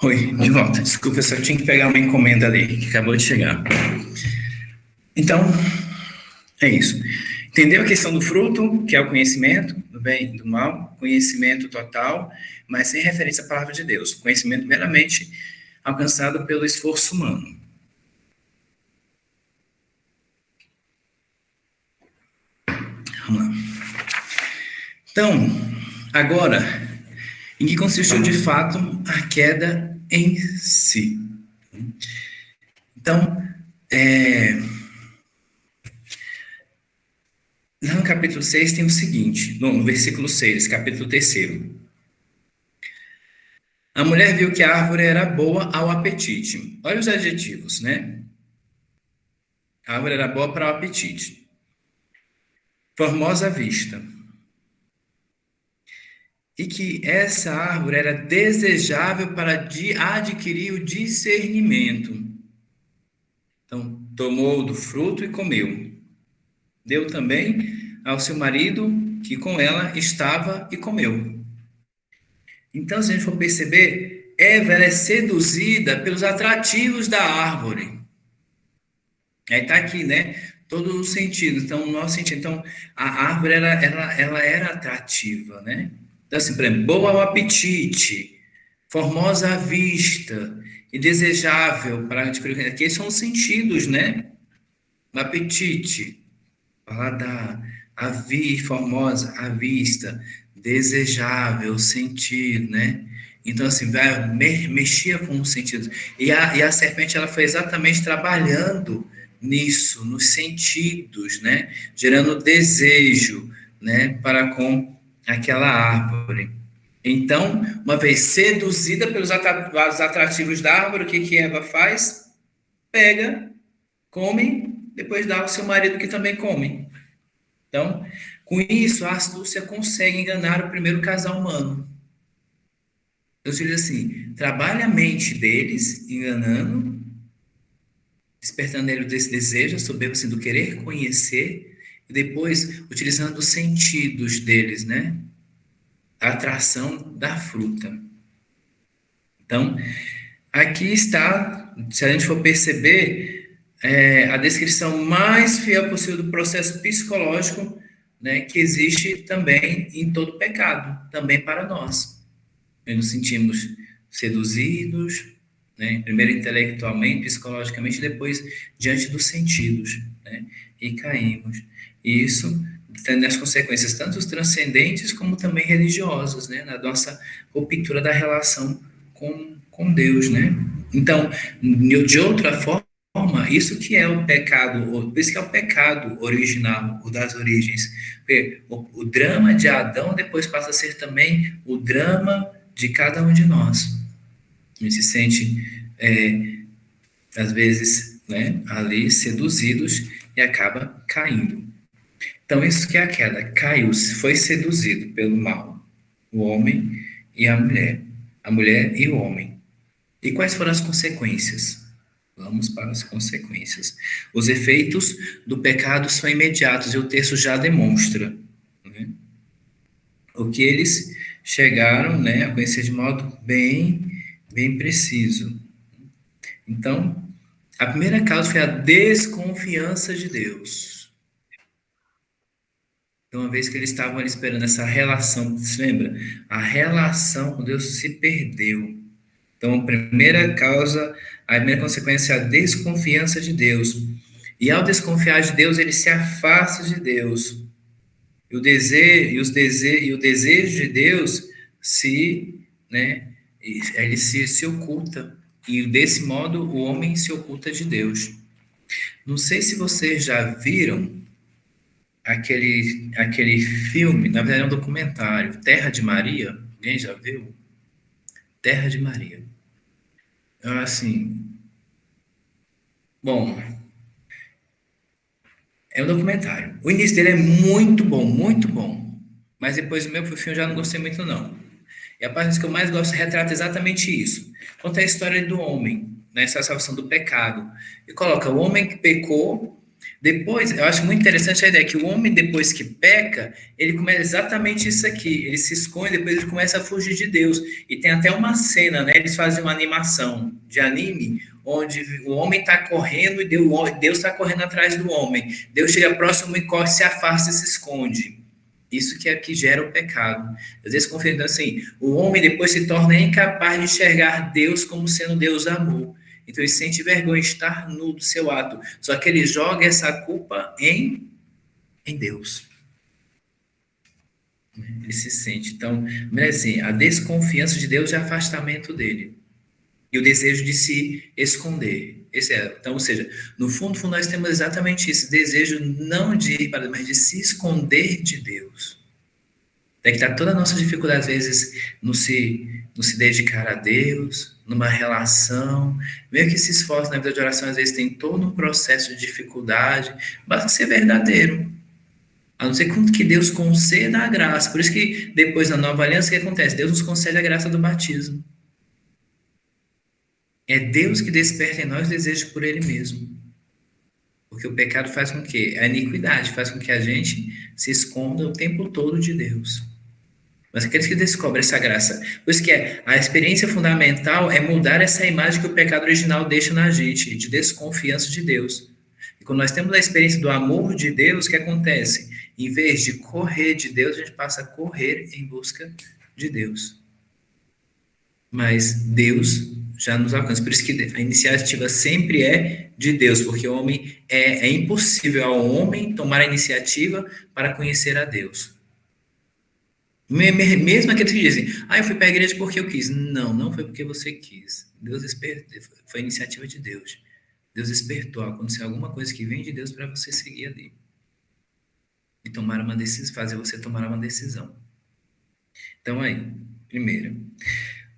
Oi, de volta. Desculpa, eu só tinha que pegar uma encomenda ali, que acabou de chegar. Então, é isso. Entendeu a questão do fruto, que é o conhecimento do bem e do mal, conhecimento total, mas sem referência à palavra de Deus. Conhecimento meramente alcançado pelo esforço humano. Vamos lá. Então, agora, em que consistiu de fato a queda em si? Então, lá no capítulo 6 tem o seguinte, no versículo 6, capítulo 3. A mulher viu que a árvore era boa ao apetite. Olha os adjetivos, né? A árvore era boa para o apetite. Formosa à vista. e que essa árvore era desejável para adquirir o discernimento. Então, tomou do fruto e comeu. Deu também ao seu marido, que com ela estava, e comeu. Então, se a gente for perceber, Eva ela é seduzida pelos atrativos da árvore. Aí está aqui, né? Todos os sentidos. Então, o nosso sentido. Então, a árvore ela era atrativa, né? Então, assim, por exemplo, boa ao apetite, formosa à vista e desejável para adquirir. Aqui são os sentidos, né? O apetite, paladar, formosa à vista, desejável, sentir, né? Então, assim, mexia com os sentidos. E a serpente, ela foi exatamente trabalhando nisso, nos sentidos, né? Gerando desejo, né? Para com aquela árvore. Então, uma vez seduzida pelos atrativos da árvore, o que Eva faz? Pega, come, depois dá ao seu marido que também come. Então, com isso, a astúcia consegue enganar o primeiro casal humano. Então, se diz assim, trabalha a mente deles, enganando, despertando nele desse desejo, soberbo assim, do querer conhecer, e depois utilizando os sentidos deles, né? A atração da fruta. Então, aqui está, se a gente for perceber, a descrição mais fiel possível do processo psicológico, né, que existe também em todo pecado, também para nós. Nos sentimos seduzidos, né, primeiro intelectualmente, psicologicamente, depois diante dos sentidos, né, e caímos. E isso tem as consequências tanto transcendentes como também religiosas, né, na nossa ruptura da relação com Deus, né? Então, de outra forma, isso que é o pecado, por isso que é o pecado original, o das origens. O drama de Adão depois passa a ser também o drama de cada um de nós. A gente se sente, às vezes, né, ali seduzidos e acaba caindo. Então, isso que é a queda. Caiu, foi seduzido pelo mal. O homem e a mulher e o homem. E quais foram as consequências? Vamos para as consequências. Os efeitos do pecado são imediatos e o texto já demonstra, né, o que eles chegaram, né, a conhecer de modo bem preciso. Então, a primeira causa foi a desconfiança de Deus. Então, uma vez que eles estavam ali esperando essa relação, se lembra? A relação com Deus se perdeu. Então, a primeira causa, a primeira consequência é a desconfiança de Deus. E ao desconfiar de Deus, ele se afasta de Deus. E o desejo de Deus ele se oculta. E desse modo, o homem se oculta de Deus. Não sei se vocês já viram aquele filme, na verdade é um documentário, Terra de Maria. Alguém já viu? Terra de Maria. Assim, bom, é um documentário. O início dele é muito bom. Mas depois do meu filme eu já não gostei muito, não. E a parte que eu mais gosto retrata exatamente isso. Conta a história do homem, nessa salvação do pecado. E coloca o homem que pecou. Depois, eu acho muito interessante a ideia que o homem, depois que peca, ele começa exatamente isso aqui. Ele se esconde, depois ele começa a fugir de Deus. E tem até uma cena, né? Eles fazem uma animação de anime, onde o homem está correndo e Deus está correndo atrás do homem. Deus chega próximo e corre, se afasta e se esconde. Isso que é que gera o pecado. Às vezes, confiando assim, o homem depois se torna incapaz de enxergar Deus como sendo Deus amor. Então, ele sente vergonha de estar nu do seu ato. Só que ele joga essa culpa em Deus. Ele se sente. Então, assim, a desconfiança de Deus é afastamento dele. E o desejo de se esconder. Então, ou seja, no fundo, nós temos exatamente isso. Desejo não de ir para Deus, mas de se esconder de Deus. É que está toda a nossa dificuldade, às vezes, no se dedicar a Deus, numa relação. Mesmo que esse esforço na vida de oração, às vezes, tem todo um processo de dificuldade. Basta ser verdadeiro. A não ser que Deus conceda a graça. Por isso que depois na nova aliança, o que acontece? Deus nos concede a graça do batismo. É Deus que desperta em nós desejo por Ele mesmo. Porque o pecado faz com que, a iniquidade faz com que a gente se esconda o tempo todo de Deus. Mas aqueles que descobrem essa graça, por isso que a experiência fundamental é mudar essa imagem que o pecado original deixa na gente, de desconfiança de Deus. E quando nós temos a experiência do amor de Deus, o que acontece? Em vez de correr de Deus, a gente passa a correr em busca de Deus. Mas Deus já nos alcança. Por isso que a iniciativa sempre é de Deus, porque o homem é impossível ao homem tomar a iniciativa para conhecer a Deus. Mesmo aqueles que dizem, eu fui para a igreja porque eu quis. Não, não foi porque você quis. Deus despertou, foi a iniciativa de Deus. Deus despertou, aconteceu alguma coisa que vem de Deus para você seguir ali. E tomar uma decisão, fazer você tomar uma decisão. Então aí, primeiro.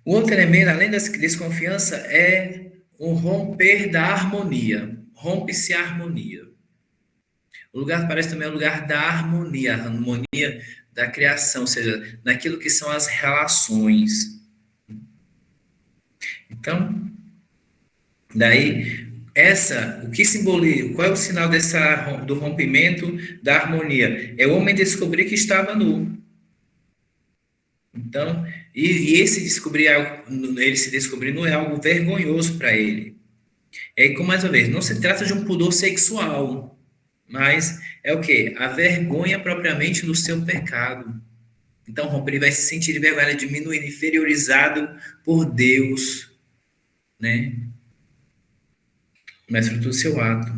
O outro elemento, além da desconfiança, é o romper da harmonia. Rompe-se a harmonia. O lugar parece também o lugar da harmonia, a harmonia da criação, ou seja, naquilo que são as relações. Então, daí, o que simboliza, qual é o sinal do rompimento da harmonia? É o homem descobrir que estava nu. Então, ele se descobrir nu é algo vergonhoso para ele. E aí, como mais uma vez, não se trata de um pudor sexual, mas é o quê? A vergonha propriamente do seu pecado. Então, romper, ele vai se sentir envergonhado, diminuído, inferiorizado por Deus, né? Mas fruto do seu ato.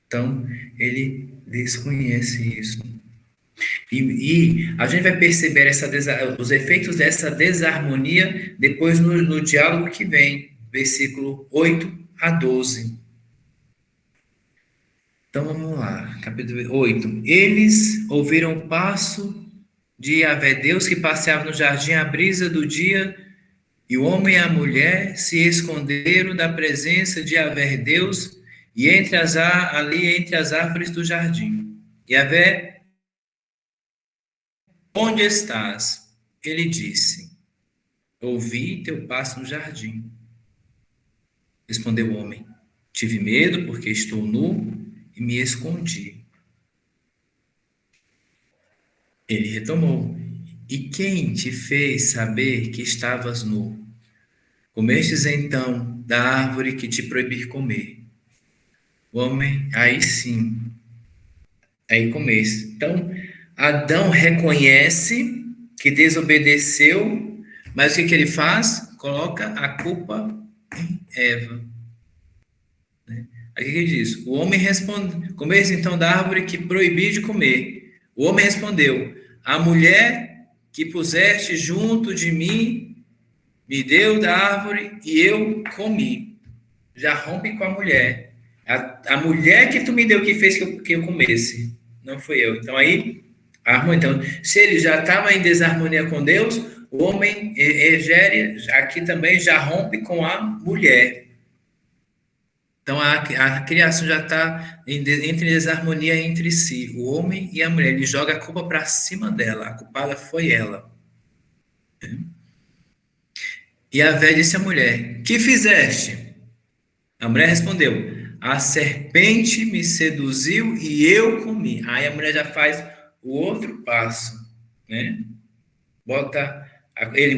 Então, ele desconhece isso. E a gente vai perceber os efeitos dessa desarmonia depois no diálogo que vem, versículo 8 a 12. Então vamos lá, capítulo 8. Eles ouviram o passo de Yahvé Deus que passeava no jardim à brisa do dia, e o homem e a mulher se esconderam da presença de Yahvé Deus e ali entre as árvores do jardim. Yahvé, onde estás? Ele disse, ouvi teu passo no jardim. Respondeu o homem, tive medo porque estou nu e me escondi. Ele retomou, e quem te fez saber que estavas nu? Comestes então da árvore que te proibir comer. O homem, aí sim, aí comeste. Então, Adão reconhece que desobedeceu, mas o que ele faz? Coloca a culpa em Eva. Aí o que ele diz? O homem responde, comeste então da árvore que proibi de comer. O homem respondeu, a mulher que puseste junto de mim me deu da árvore e eu comi. Já rompe com a mulher. A mulher que tu me deu que fez que eu comesse. Não fui eu. Então aí, então, se ele já estava em desarmonia com Deus, o homem aqui também já rompe com a mulher. Então a criação já está entre desarmonia entre si, o homem e a mulher. Ele joga a culpa para cima dela. A culpada foi ela. E a velha disse à mulher, que fizeste? A mulher respondeu, a serpente me seduziu e eu comi. Aí a mulher já faz o outro passo, né? O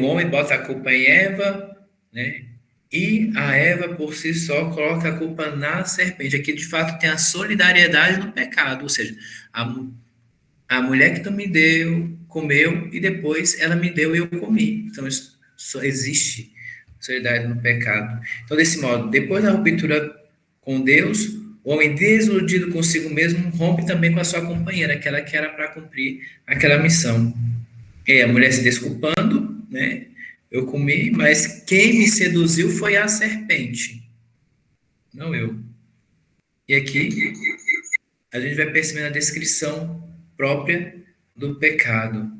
homem bota a culpa em Eva, né? E a Eva, por si só, coloca a culpa na serpente. Aqui, de fato, tem a solidariedade no pecado, ou seja, a mulher que tu me deu, comeu, e depois ela me deu e eu comi. Então, isso só existe solidariedade no pecado. Então, desse modo, depois da ruptura com Deus, o homem desiludido consigo mesmo rompe também com a sua companheira, aquela que era para cumprir aquela missão. E a mulher se desculpando, né? Eu comi, mas quem me seduziu foi a serpente, não eu. E aqui a gente vai perceber a descrição própria do pecado,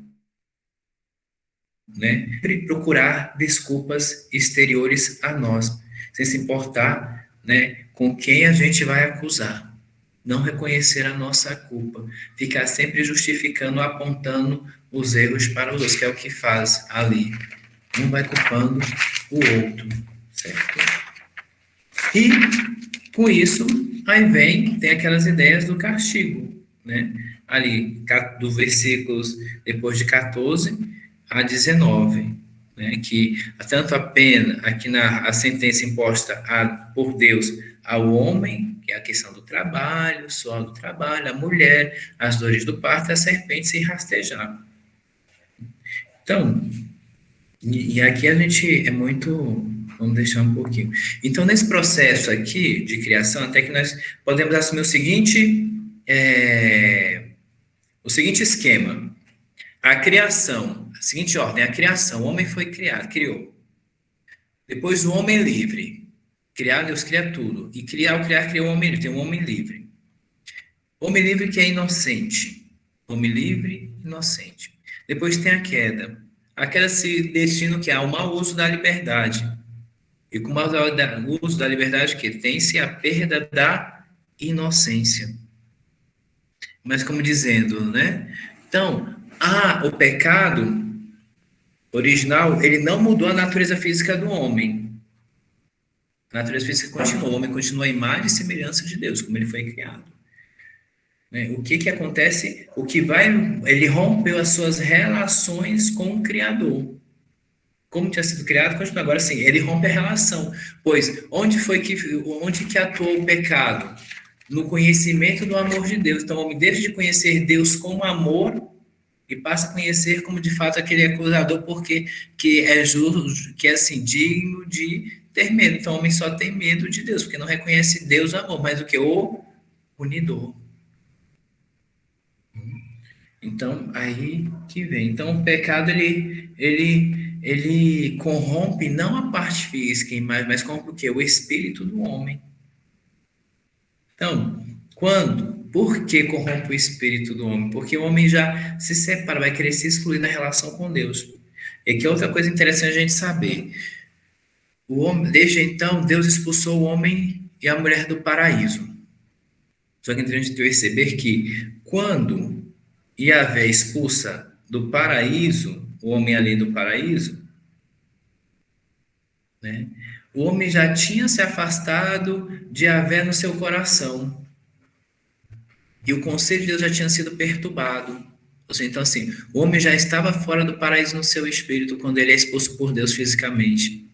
né? Procurar desculpas exteriores a nós, sem se importar, né, com quem a gente vai acusar. não reconhecer a nossa culpa, ficar sempre justificando, apontando os erros para os outros, que é o que faz ali. Um vai culpando o outro, certo? E, com isso, aí tem aquelas ideias do castigo, né? Ali, do versículos depois de 14 a 19, né? Que tanto a pena, aqui a sentença imposta por Deus ao homem, que é a questão do trabalho, só do trabalho, a mulher, as dores do parto, a serpente se rastejar. Então, e aqui a gente é muito. Vamos deixar um pouquinho. Então, nesse processo aqui de criação, até que nós podemos assumir o seguinte esquema. A criação, a seguinte ordem, a criação, o homem foi criado, criou. Depois o homem livre. Criar, Deus cria tudo. E criou o homem livre, tem um homem livre. Homem livre que é inocente. Homem livre, inocente. Depois tem a queda. A queda se destina ao mau uso da liberdade. E com o mau uso da liberdade, que tem-se a perda da inocência. Mas como dizendo, né? Então, o pecado original, ele não mudou a natureza física do homem. A natureza física continua, o homem continua a imagem e semelhança de Deus, como ele foi criado. Né? O que acontece? Ele rompeu as suas relações com o Criador. Como tinha sido criado, continua. Agora sim, ele rompe a relação. Pois, onde que atuou o pecado? No conhecimento do amor de Deus. Então, o homem deixa de conhecer Deus como amor e passa a conhecer como de fato aquele acusador, porque que é justo, que é assim, digno de ter medo. Então o homem só tem medo de Deus, porque não reconhece Deus amor, mas o que? O punidor. Então, aí que vem. Então, o pecado, ele corrompe não a parte física, mas corrompe o quê? O espírito do homem. Então, por que corrompe o espírito do homem? Porque o homem já se separa, vai querer se excluir da relação com Deus. E aqui é outra coisa interessante a gente saber. O homem, desde então, Deus expulsou o homem e a mulher do paraíso. Só que é interessante perceber que quando Yahvé expulsa do paraíso, o homem ali do paraíso, né, o homem já tinha se afastado de Yahvé no seu coração. E o conselho de Deus já tinha sido perturbado. Ou seja, então, assim, o homem já estava fora do paraíso no seu espírito quando ele é expulso por Deus fisicamente.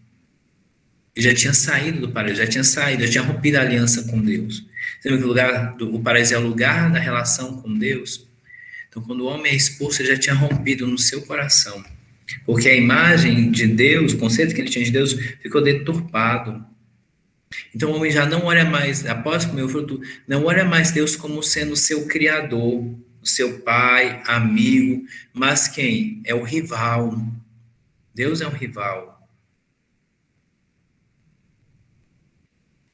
Ele já tinha saído do paraíso, já tinha rompido a aliança com Deus. Você vê que o paraíso é o lugar da relação com Deus? Então, quando o homem é expulso, ele já tinha rompido no seu coração. Porque a imagem de Deus, o conceito que ele tinha de Deus, ficou deturpado. Então o homem já não olha mais, após comer o fruto, não olha mais Deus como sendo seu criador, o seu pai, amigo, mas quem? É o rival. Deus é um rival.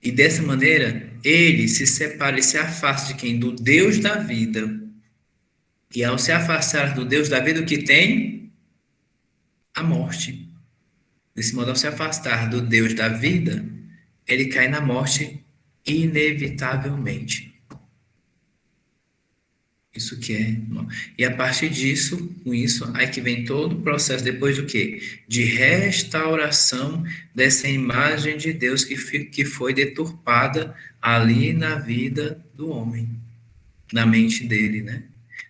E dessa maneira, ele se separa, ele se afasta de quem? Do Deus da vida. E ao se afastar do Deus da vida, o que tem? A morte. Desse modo, ao se afastar do Deus da vida, ele cai na morte inevitavelmente. Isso que é. E a partir disso, com isso, aí que vem todo o processo, depois do quê? De restauração dessa imagem de Deus que foi deturpada ali na vida do homem, na mente dele, né?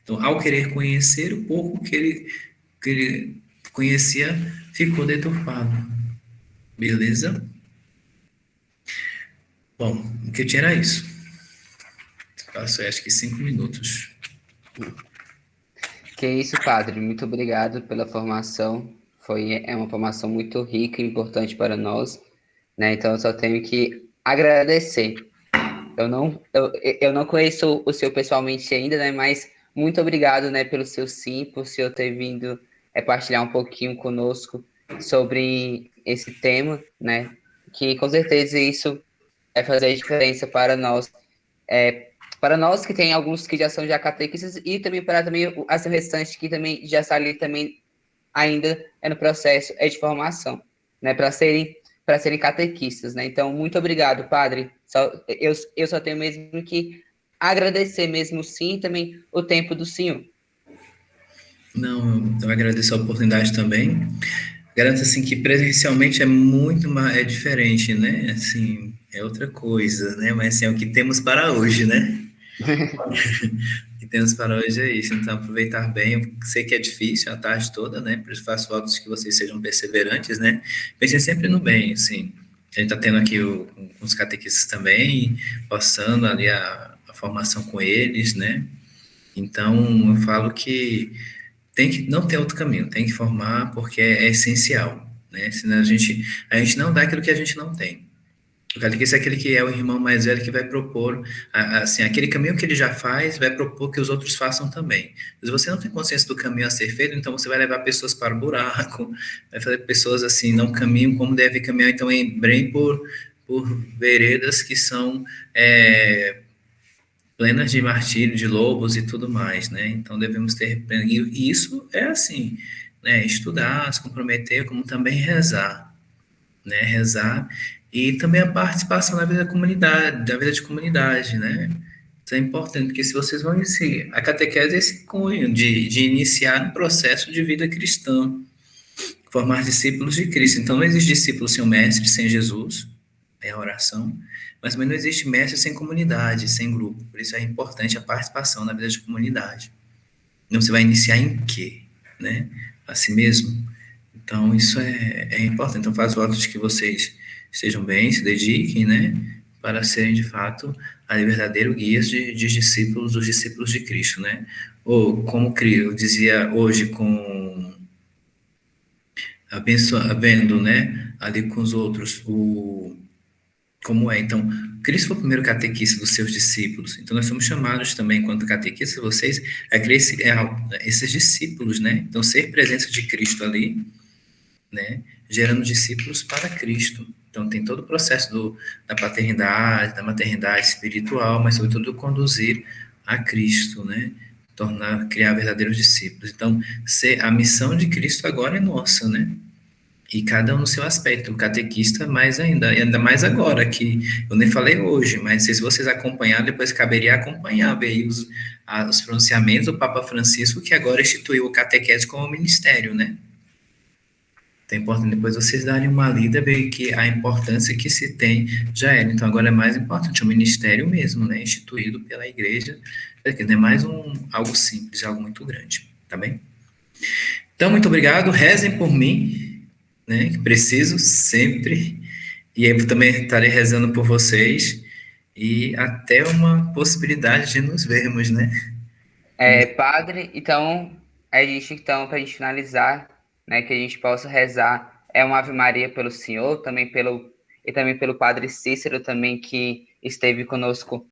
Então, ao querer conhecer, o pouco que ele conhecia ficou deturpado. Beleza? Bom, o que eu tinha era isso. Passou, acho que 5 minutos. Que isso, padre. Muito obrigado pela formação. É uma formação muito rica e importante para nós, né? Então, eu só tenho que agradecer. Eu não conheço o senhor pessoalmente ainda, né? Mas muito obrigado, né, pelo seu sim, por o senhor ter vindo partilhar um pouquinho conosco sobre esse tema, né? Que com certeza isso vai fazer diferença para nós que tem alguns que já são já catequistas e também para as restantes que também já estão ali também ainda no processo de formação, né? Para serem catequistas, né? Então, muito obrigado, padre. Eu só tenho mesmo que agradecer mesmo sim também o tempo do senhor. Não, eu agradeço a oportunidade também. Garanto assim que presencialmente é muito é diferente, né? Assim, é outra coisa, né? Mas assim, é o que temos para hoje, né? O que temos para hoje é isso. Então, aproveitar bem. Eu sei que é difícil a tarde toda, né? Por isso faço votos que vocês sejam perseverantes, né? Pensem sempre no bem, assim. A gente está tendo aqui os catequistas também, passando ali a formação com eles, né? Então, eu falo que tem que não tem outro caminho, tem que formar porque é essencial, né? Senão a gente não dá aquilo que a gente não tem. O catequista é aquele que é o irmão mais velho que vai propor, assim, aquele caminho que ele já faz, vai propor que os outros façam também. Se você não tem consciência do caminho a ser feito, então você vai levar pessoas para o buraco, vai fazer pessoas assim, não caminham como deve caminhar, então embrem por veredas que são plenas de martírio, de lobos e tudo mais, né? Então devemos ter, e isso é assim, né? Estudar, se comprometer, como também rezar, né? Rezar e também a participação na vida da comunidade, da vida de comunidade, né? Isso é importante, porque se vocês vão iniciar, a catequese é esse cunho de iniciar um processo de vida cristã, formar discípulos de Cristo. Então não existe discípulo sem o mestre, sem Jesus, é a oração, mas também não existe mestre sem comunidade, sem grupo. Por isso é importante a participação na vida de comunidade. Então você vai iniciar em quê? Né? A si mesmo. Então isso é importante. Então faz votos de que vocês estejam bem, se dediquem, né? Para serem de fato a verdadeiro guias de discípulos, dos discípulos de Cristo, né? Ou como eu dizia hoje com vendo, né, ali com os outros, como é. Então, Cristo foi o primeiro catequista dos seus discípulos. Então, nós somos chamados também, enquanto catequistas, vocês, a criar esses discípulos, né? Então, ser presença de Cristo ali, né? Gerando discípulos para Cristo. Então, tem todo o processo da paternidade, da maternidade espiritual, mas, sobretudo, conduzir a Cristo, né? Criar verdadeiros discípulos. Então, a missão de Cristo agora é nossa, né? E cada um no seu aspecto, o catequista mais ainda, e ainda mais agora, que eu nem falei hoje, mas se vocês acompanharem, depois caberia acompanhar, ver aí os pronunciamentos do Papa Francisco, que agora instituiu o catequese como ministério, né? Então é importante depois vocês darem uma lida, ver que a importância que se tem já era. Então agora é mais importante, é um ministério mesmo, né? Instituído pela igreja, não é mais algo simples, é algo muito grande, tá bem? Então, muito obrigado, rezem por mim, né, que preciso sempre, e eu também estarei rezando por vocês, e até uma possibilidade de nos vermos, né? Padre, então, a gente, então, para a gente finalizar, né, que a gente possa rezar, uma Ave Maria pelo Senhor, também e também pelo Padre Cícero, também, que esteve conosco